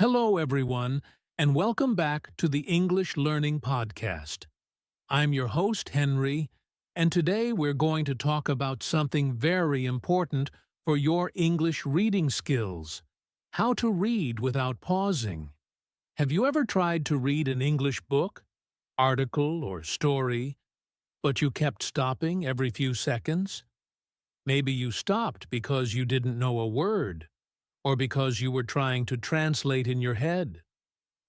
Hello, everyone, and welcome back to the English Learning Podcast. I'm your host, Henry, and today we're going to talk about something very important for your English reading skills: how to read without pausing. Have you ever tried to read an English book, article, or story, but you kept stopping every few seconds? Maybe you stopped because you didn't know a word, or because you were trying to translate in your head,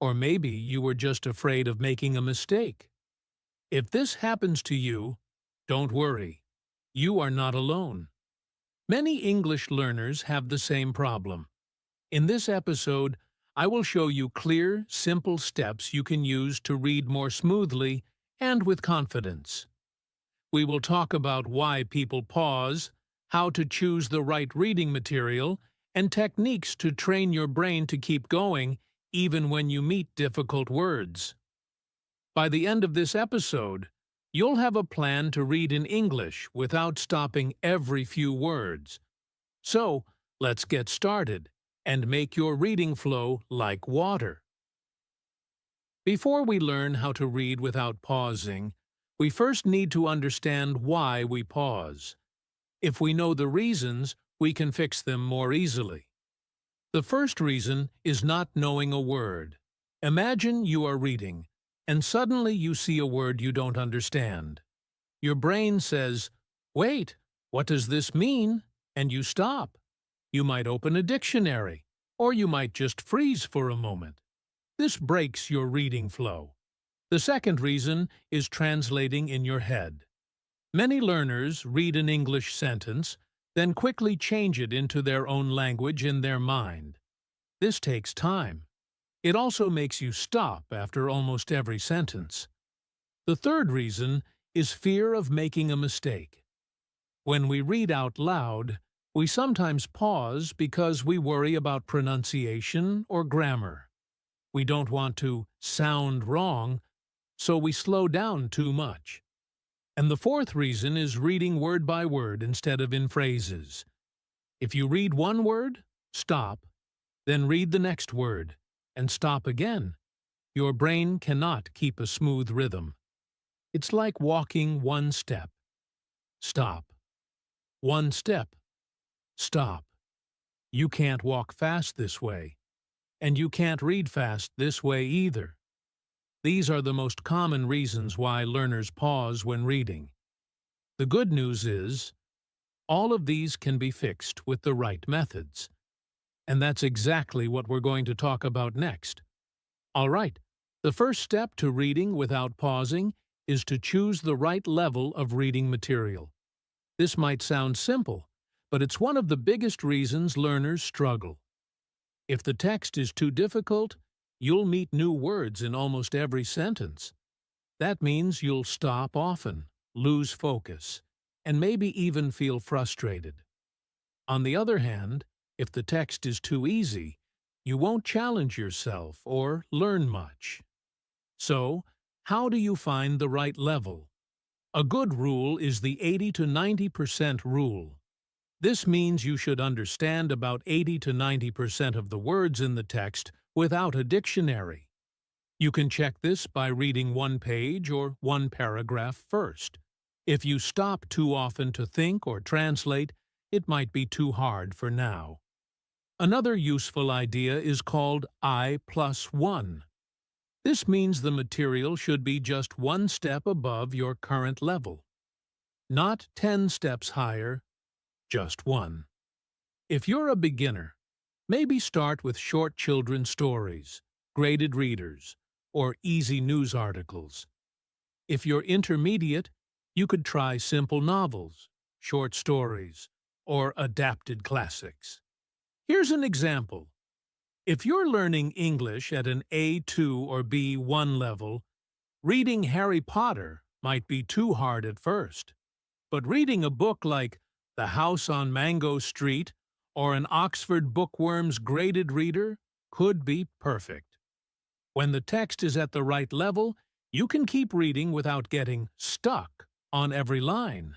or maybe you were just afraid of making a mistake. If this happens to you, don't worry. You are not alone. Many English learners have the same problem. In this episode, I will show you clear, simple steps you can use to read more smoothly and with confidence. We will talk about why people pause, how to choose the right reading material, and techniques to train your brain to keep going even when you meet difficult words. By the end of this episode, you'll have a plan to read in English without stopping every few words. So, let's get started and make your reading flow like water. Before we learn how to read without pausing, we first need to understand why we pause. If we know the reasons, we can fix them more easily. The first reason is not knowing a word. Imagine you are reading, and suddenly you see a word you don't understand. Your brain says, "Wait, what does this mean?" and you stop. You might open a dictionary, or you might just freeze for a moment. This breaks your reading flow. The second reason is translating in your head. Many learners read an English sentence, then quickly change it into their own language in their mind. This takes time. It also makes you stop after almost every sentence. The third reason is fear of making a mistake. When we read out loud, we sometimes pause because we worry about pronunciation or grammar. We don't want to sound wrong, so we slow down too much. And the fourth reason is reading word by word instead of in phrases. If you read one word, stop, then read the next word, and stop again. Your brain cannot keep a smooth rhythm. It's like walking one step. Stop. One step. Stop. You can't walk fast this way, and you can't read fast this way either. These are the most common reasons why learners pause when reading. The good news is, all of these can be fixed with the right methods. And that's exactly what we're going to talk about next. All right, the first step to reading without pausing is to choose the right level of reading material. This might sound simple, but it's one of the biggest reasons learners struggle. If the text is too difficult, you'll meet new words in almost every sentence. That means you'll stop often, lose focus, and maybe even feel frustrated. On the other hand, if the text is too easy, you won't challenge yourself or learn much. So, how do you find the right level? A good rule is the 80 to 90% rule. This means you should understand about 80 to 90% of the words in the text without a dictionary. You can check this by reading one page or one paragraph first. If you stop too often to think or translate, it might be too hard for now. Another useful idea is called I+1. This means the material should be just one step above your current level. Not 10 steps higher, just one. If you're a beginner, maybe start with short children's stories, graded readers, or easy news articles. If you're intermediate, you could try simple novels, short stories, or adapted classics. Here's an example. If you're learning English at an A2 or B1 level, reading Harry Potter might be too hard at first. But reading a book like The House on Mango Street or an Oxford Bookworm's graded reader could be perfect. When the text is at the right level, you can keep reading without getting stuck on every line.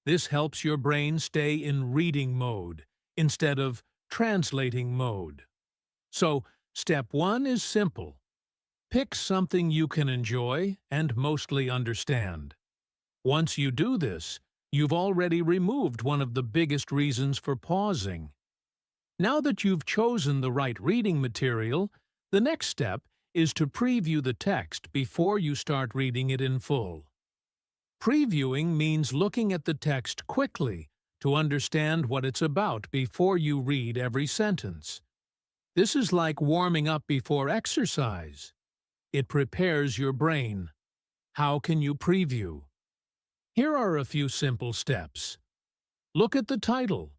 This helps your brain stay in reading mode instead of translating mode. So, Step 1 is simple. Pick something you can enjoy and mostly understand. Once you do this, you've already removed one of the biggest reasons for pausing. Now that you've chosen the right reading material, the next step is to preview the text before you start reading it in full. Previewing means looking at the text quickly to understand what it's about before you read every sentence. This is like warming up before exercise. It prepares your brain. How can you preview? Here are a few simple steps. Look at the title.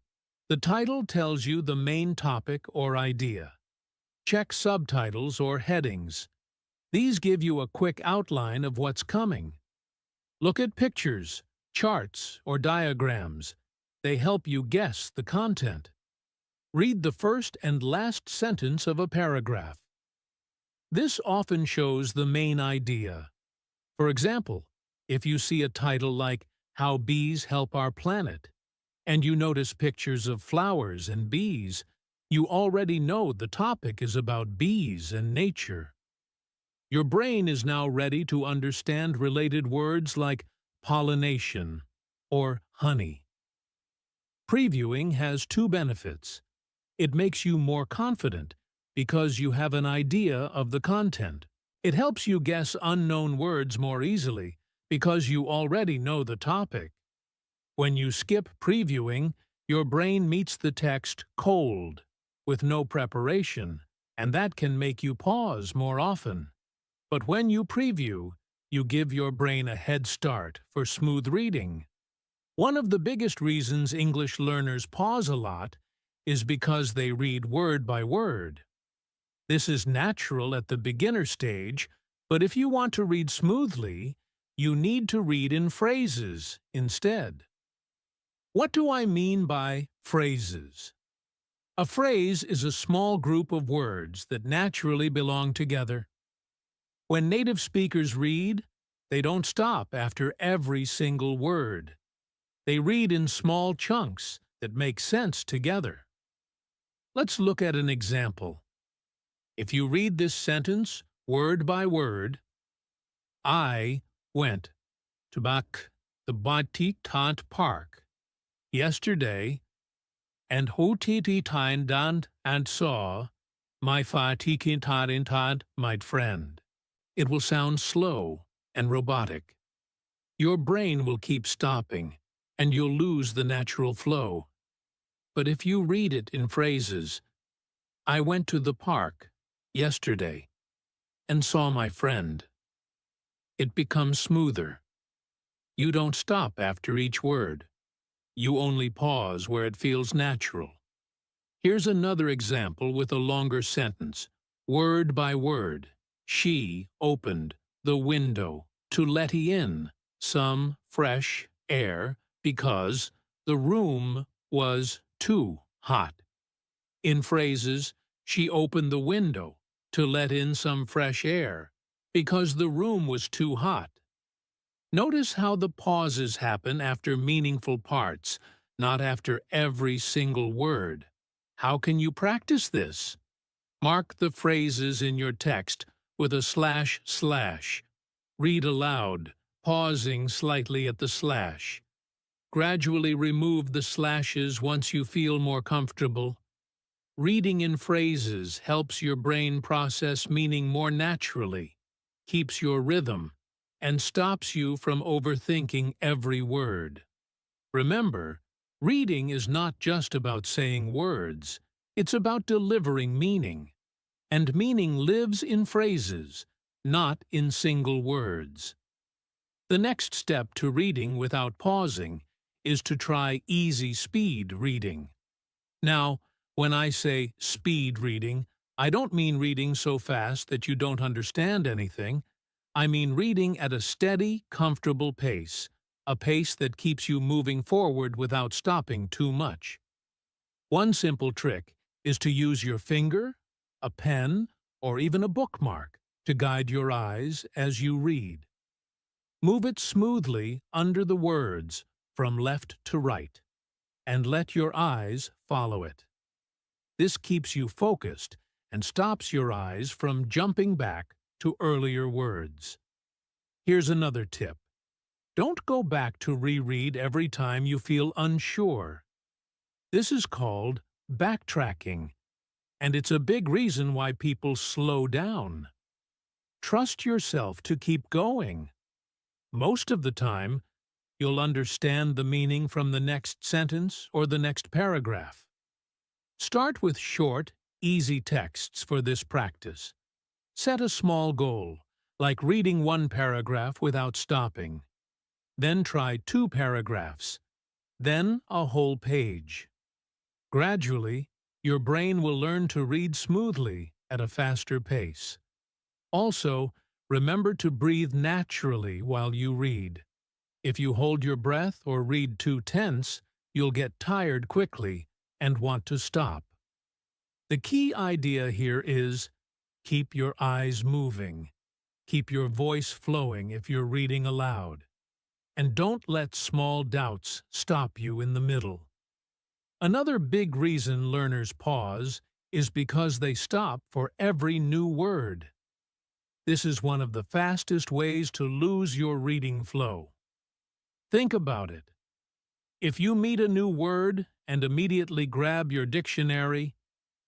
The title tells you the main topic or idea. Check subtitles or headings. These give you a quick outline of what's coming. Look at pictures, charts, or diagrams. They help you guess the content. Read the first and last sentence of a paragraph. This often shows the main idea. For example, if you see a title like How Bees Help Our Planet, and you notice pictures of flowers and bees, you already know the topic is about bees and nature. Your brain is now ready to understand related words like pollination or honey. Previewing has two benefits. It makes you more confident because you have an idea of the content. It helps you guess unknown words more easily because you already know the topic. When you skip previewing, your brain meets the text cold, with no preparation, and that can make you pause more often. But when you preview, you give your brain a head start for smooth reading. One of the biggest reasons English learners pause a lot is because they read word by word. This is natural at the beginner stage, but if you want to read smoothly, you need to read in phrases instead. What do I mean by phrases? A phrase is a small group of words that naturally belong together. When native speakers read, they don't stop after every single word. They read in small chunks that make sense together. Let's look at an example. If you read this sentence word by word, I went to the Batik Tant Park yesterday and hotiti dan and saw my Fatiki Tant my friend. It will sound slow and robotic. Your brain will keep stopping, and you'll lose the natural flow. But if you read it in phrases, I went to the park yesterday and saw my friend, it becomes smoother. You don't stop after each word. You only pause where it feels natural. Here's another example with a longer sentence, word by word. She opened the window to let in some fresh air because the room was too hot. In phrases, she opened the window to let in some fresh air because the room was too hot. Notice how the pauses happen after meaningful parts, not after every single word. How can you practice this? Mark the phrases in your text with a // Read aloud, pausing slightly at the slash. Gradually remove the slashes once you feel more comfortable. Reading in phrases helps your brain process meaning more naturally, keeps your rhythm, and stops you from overthinking every word. Remember, reading is not just about saying words, it's about delivering meaning. And meaning lives in phrases, not in single words. The next step to reading without pausing is to try easy speed reading. Now, when I say speed reading, I don't mean reading so fast that you don't understand anything. I mean reading at a steady, comfortable pace, a pace that keeps you moving forward without stopping too much. One simple trick is to use your finger, a pen, or even a bookmark to guide your eyes as you read. Move it smoothly under the words from left to right, and let your eyes follow it. This keeps you focused and stops your eyes from jumping back to earlier words. Here's another tip. Don't go back to reread every time you feel unsure. This is called backtracking, and it's a big reason why people slow down. Trust yourself to keep going. Most of the time, you'll understand the meaning from the next sentence or the next paragraph. Start with short, easy texts for this practice. Set a small goal, like reading one paragraph without stopping. Then try 2 paragraphs, then a whole page. Gradually, your brain will learn to read smoothly at a faster pace. Also, remember to breathe naturally while you read. If you hold your breath or read too tense, you'll get tired quickly and want to stop. The key idea here is keep your eyes moving, keep your voice flowing if you're reading aloud, and don't let small doubts stop you in the middle. Another big reason learners pause is because they stop for every new word. This is one of the fastest ways to lose your reading flow. Think about it. If you meet a new word and immediately grab your dictionary,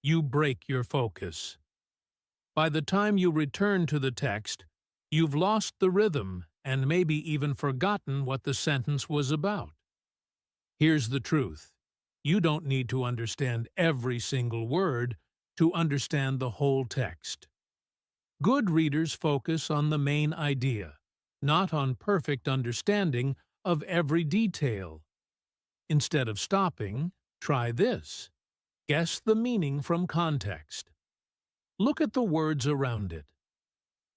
you break your focus. By the time you return to the text, you've lost the rhythm and maybe even forgotten what the sentence was about. Here's the truth. You don't need to understand every single word to understand the whole text. Good readers focus on the main idea, not on perfect understanding of every detail. Instead of stopping, try this. Guess the meaning from context. Look at the words around it.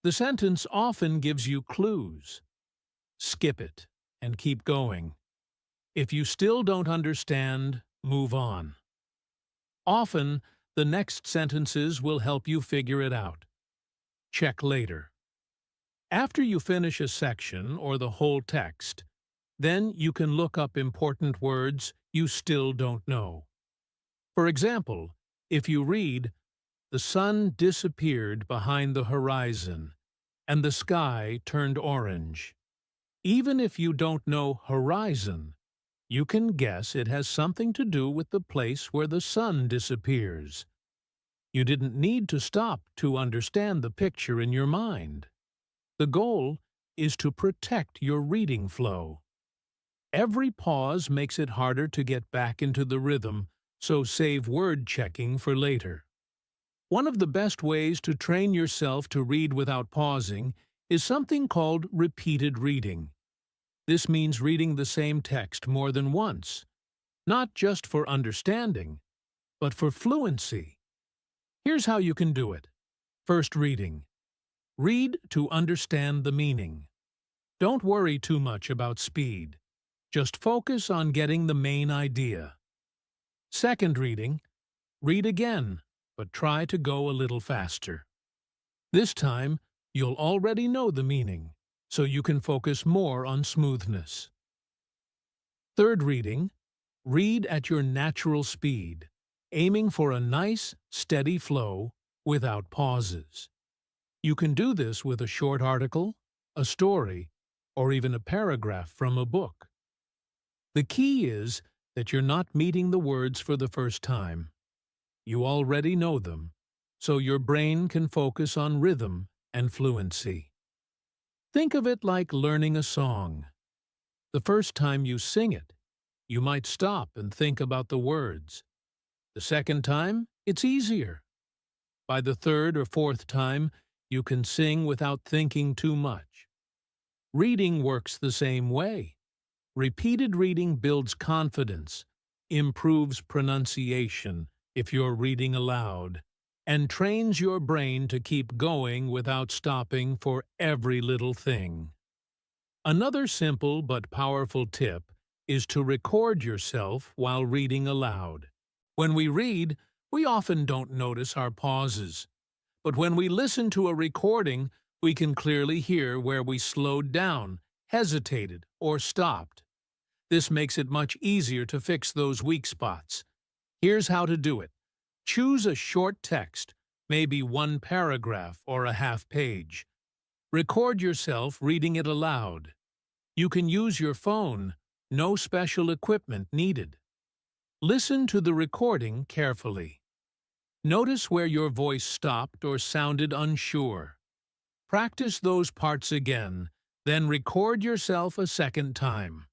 The sentence often gives you clues. Skip it and keep going. If you still don't understand, move on. Often, the next sentences will help you figure it out. Check later. After you finish a section or the whole text, then you can look up important words you still don't know. For example, if you read, "The sun disappeared behind the horizon, and the sky turned orange." Even if you don't know horizon, you can guess it has something to do with the place where the sun disappears. You didn't need to stop to understand the picture in your mind. The goal is to protect your reading flow. Every pause makes it harder to get back into the rhythm, so save word checking for later. One of the best ways to train yourself to read without pausing is something called repeated reading. This means reading the same text more than once, not just for understanding, but for fluency. Here's how you can do it. First reading. Read to understand the meaning. Don't worry too much about speed. Just focus on getting the main idea. Second reading. Read again, but try to go a little faster. This time, you'll already know the meaning, so you can focus more on smoothness. Third reading. Read at your natural speed, aiming for a nice, steady flow without pauses. You can do this with a short article, a story, or even a paragraph from a book. The key is that you're not meeting the words for the first time. You already know them, so your brain can focus on rhythm and fluency. Think of it like learning a song. The first time you sing it, you might stop and think about the words. The second time, it's easier. By the third or fourth time, you can sing without thinking too much. Reading works the same way. Repeated reading builds confidence, improves pronunciation if you're reading aloud, and trains your brain to keep going without stopping for every little thing. Another simple but powerful tip is to record yourself while reading aloud. When we read, we often don't notice our pauses. But when we listen to a recording, we can clearly hear where we slowed down, hesitated, or stopped. This makes it much easier to fix those weak spots. Here's how to do it. Choose a short text, maybe one paragraph or a half page. Record yourself reading it aloud. You can use your phone, no special equipment needed. Listen to the recording carefully. Notice where your voice stopped or sounded unsure. Practice those parts again, then record yourself a second time.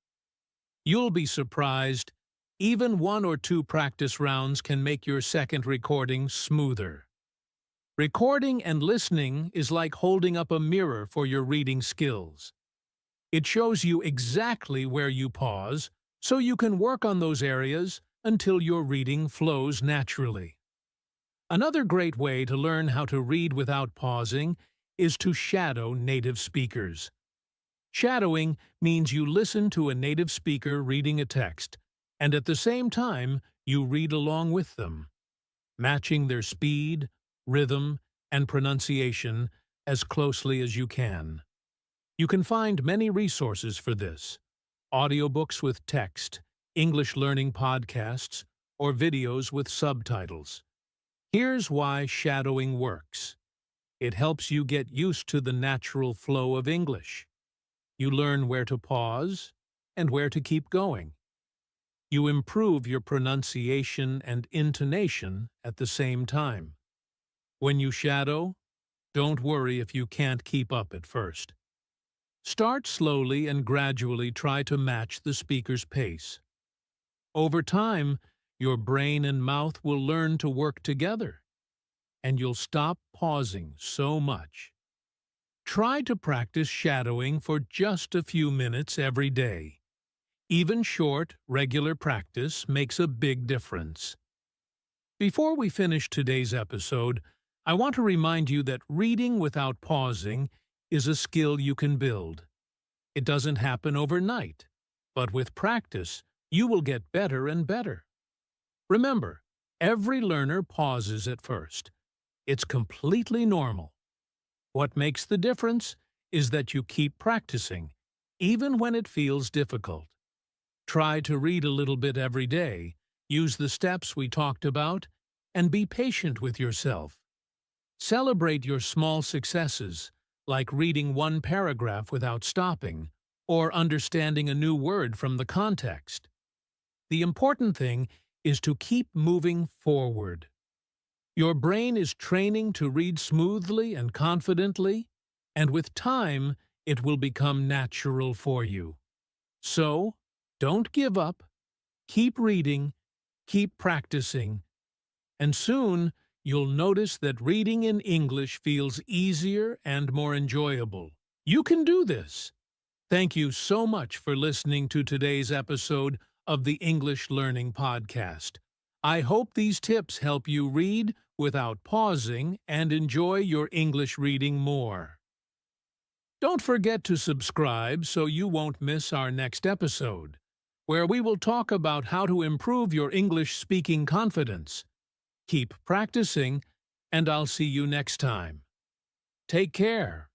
You'll be surprised. Even 1 or 2 practice rounds can make your second recording smoother. Recording and listening is like holding up a mirror for your reading skills. It shows you exactly where you pause, so you can work on those areas until your reading flows naturally. Another great way to learn how to read without pausing is to shadow native speakers. Shadowing means you listen to a native speaker reading a text, and at the same time, you read along with them, matching their speed, rhythm, and pronunciation as closely as you can. You can find many resources for this: audiobooks with text, English learning podcasts, or videos with subtitles. Here's why shadowing works. It helps you get used to the natural flow of English. You learn where to pause and where to keep going. You improve your pronunciation and intonation at the same time. When you shadow, don't worry if you can't keep up at first. Start slowly and gradually try to match the speaker's pace. Over time, your brain and mouth will learn to work together, and you'll stop pausing so much. Try to practice shadowing for just a few minutes every day. Even short, regular practice makes a big difference. Before we finish today's episode, I want to remind you that reading without pausing is a skill you can build. It doesn't happen overnight, but with practice, you will get better and better. Remember, every learner pauses at first. It's completely normal. What makes the difference is that you keep practicing, even when it feels difficult. Try to read a little bit every day, use the steps we talked about, and be patient with yourself. Celebrate your small successes, like reading one paragraph without stopping, or understanding a new word from the context. The important thing is to keep moving forward. Your brain is training to read smoothly and confidently, and with time, it will become natural for you. So, don't give up, keep reading, keep practicing, and soon you'll notice that reading in English feels easier and more enjoyable. You can do this! Thank you so much for listening to today's episode of the English Learning Podcast. I hope these tips help you read without pausing and enjoy your English reading more. Don't forget to subscribe so you won't miss our next episode, where we will talk about how to improve your English speaking confidence. Keep practicing, and I'll see you next time. Take care.